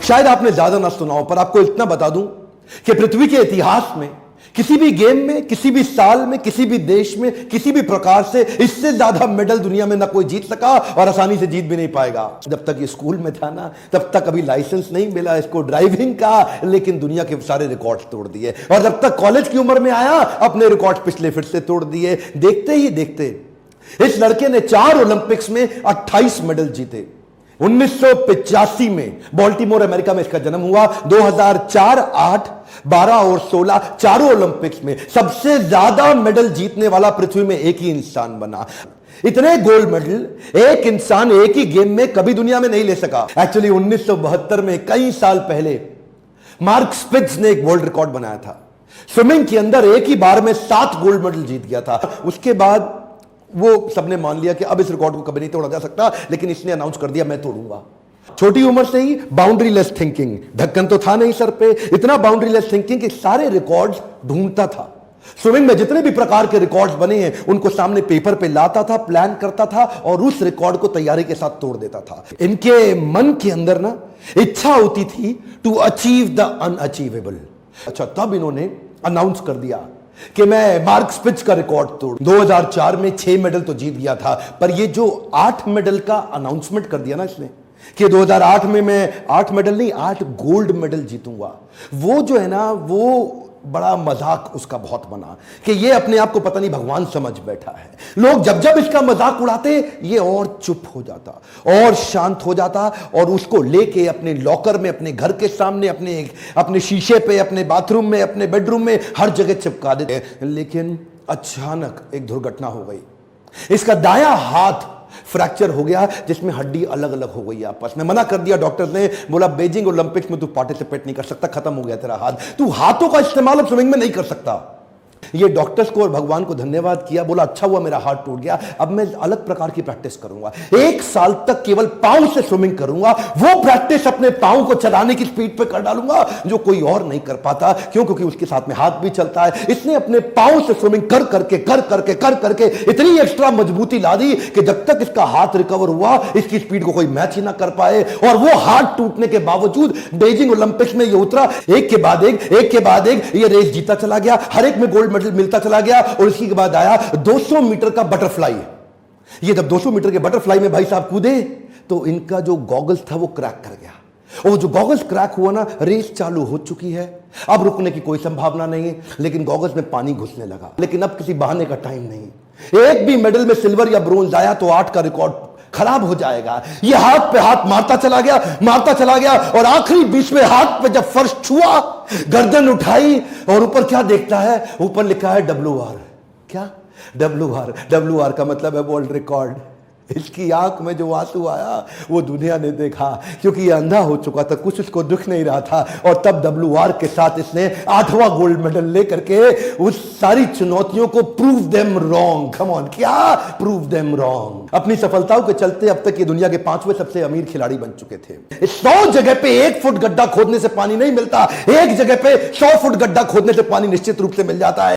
शायद आपने ज्यादा ना सुना हो, पर आपको इतना बता दूं कि पृथ्वी के इतिहास में किसी भी गेम में, किसी भी साल में, किसी भी देश में, किसी भी प्रकार से इससे ज्यादा मेडल दुनिया में ना कोई जीत सका और आसानी से जीत भी नहीं पाएगा। जब तक ये स्कूल में था ना, तब तक अभी लाइसेंस नहीं मिला इसको ड्राइविंग का, लेकिन दुनिया के सारे रिकॉर्ड तोड़ दिए। और जब तक कॉलेज की उम्र में आया, अपने रिकॉर्ड पिछले फिर से तोड़ दिए। देखते ही देखते इस लड़के ने 4 ओलंपिक्स में 28 मेडल जीते। 1985 में बॉल्टीमोर अमेरिका में इसका जन्म हुआ। 2004, 8, 12 और 16 चारों ओलंपिक्स में सबसे ज्यादा मेडल जीतने वाला पृथ्वी में एक ही इंसान बना। इतने गोल्ड मेडल एक इंसान एक ही गेम में कभी दुनिया में नहीं ले सका। एक्चुअली 1972 में, कई साल पहले, मार्क स्पिट्ज ने एक वर्ल्ड रिकॉर्ड बनाया था। स्विमिंग के अंदर एक ही बार में 7 गोल्ड मेडल जीत गया था। उसके बाद वो सबने मान लिया कि अब इस रिकॉर्ड को कभी नहीं तोड़ा जा सकता, लेकिन इसने अनाउंस कर दिया मैं तोड़ूंगा। छोटी उम्र से ही बाउंड्री लेस थिंकिंग, ढक्कन तो था नहीं सर पे, इतना बाउंड्री लेस थिंकिंग कि सारे रिकॉर्ड्स ढूंढता था। स्विमिंग में जितने भी प्रकार के रिकॉर्ड्स बने हैं उनको सामने पेपर पे लाता था, प्लान करता था और उस रिकॉर्ड को तैयारी के साथ तोड़ देता था। इनके मन के अंदर ना इच्छा होती थी टू अचीव द अनअचीवेबल। अच्छा, तब इन्होंने अनाउंस कर दिया कि मैं मार्क स्पिट्ज का रिकॉर्ड तोड़। 2004 में 6 मेडल तो जीत गया था, पर ये जो 8 मेडल का अनाउंसमेंट कर दिया ना इसने कि 2008 में मैं 8 मेडल नहीं 8 गोल्ड मेडल जीतूंगा, वो जो है ना, वो बड़ा मजाक उसका बहुत बना कि ये अपने आप को पता नहीं भगवान समझ बैठा है। लोग जब जब इसका मजाक उड़ाते, ये और चुप हो जाता और शांत हो जाता और उसको लेके अपने लॉकर में, अपने घर के सामने, अपने शीशे पे, अपने बाथरूम में, अपने बेडरूम में, हर जगह चिपका देते। लेकिन अचानक एक दुर्घटना हो गई। इसका दायां हाथ फ्रैक्चर हो गया, जिसमें हड्डी अलग अलग हो गई आपस में। मना कर दिया डॉक्टर ने, बोला बीजिंग ओलंपिक्स में तू पार्टिसिपेट नहीं कर सकता, खत्म हो गया तेरा हाथ, तू हाथों का इस्तेमाल अब स्विमिंग में नहीं कर सकता। ये डॉक्टर्स को और भगवान को धन्यवाद किया, बोला अच्छा हुआ मेरा हाथ टूट गया, अब मैं अलग प्रकार की प्रैक्टिस करूंगा। 1 साल तक केवल पांव से स्विमिंग करूंगा, वो प्रैक्टिस अपने पांव को चलाने की स्पीड पे कर डालूंगा जो कोई और नहीं कर पाता। क्यों? क्योंकि उसके साथ में हाथ भी चलता है। इसने अपने पांव से स्विमिंग कर करके इतनी एक्स्ट्रा मजबूती ला दी कि जब तक इसका हाथ रिकवर हुआ, इसकी स्पीड को कोई मैच ही ना कर पाए। और वो हाथ टूटने के बावजूद बीजिंग ओलंपिक्स में ये उतरा, एक के बाद एक ये रेस जीता चला गया, हर एक में गोल्ड मेडल मिलता चला गया। और इसी के बाद आया 200 मीटर का बटरफ्लाई। ये जब 200 मीटर के बटरफ्लाई में भाई साहब कूदे, तो इनका जो गॉगल्स था वो क्रैक कर गया। और जो गॉगल्स क्रैक हुआ ना, रेस चालू हो चुकी है, अब रुकने की कोई संभावना नहीं है, लेकिन गॉगल्स में पानी घुसने लगा। लेकिन अब किसी बहाने का टाइम नहीं। एक भी मेडल में सिल्वर या ब्रोंज आया तो 8 का रिकॉर्ड खराब हो जाएगा। ये हाथ पे हाथ मारता चला गया और आखिरी 20वें हाथ पे जब फर्श छुआ, गर्दन उठाई और ऊपर क्या देखता है, ऊपर लिखा है WR। क्या? WR का मतलब है वर्ल्ड रिकॉर्ड। इसकी आंख में जो आंसू आया वो दुनिया ने देखा, क्योंकि ये अंधा हो चुका था, कुछ उसको दुख नहीं रहा था। और तब WR के साथ इसने 8वां गोल्ड मेडल लेकर के उस सारी चुनौतियों को prove them wrong. Come on, क्या प्रूव देम रॉन्ग। अपनी सफलताओं के चलते अब तक ये दुनिया के 5वें सबसे अमीर खिलाड़ी बन चुके थे। 100 जगह पे 1 फुट गड्ढा खोदने से पानी नहीं मिलता, एक जगह पे 100 फुट गड्ढा खोदने से पानी निश्चित रूप से मिल जाता है।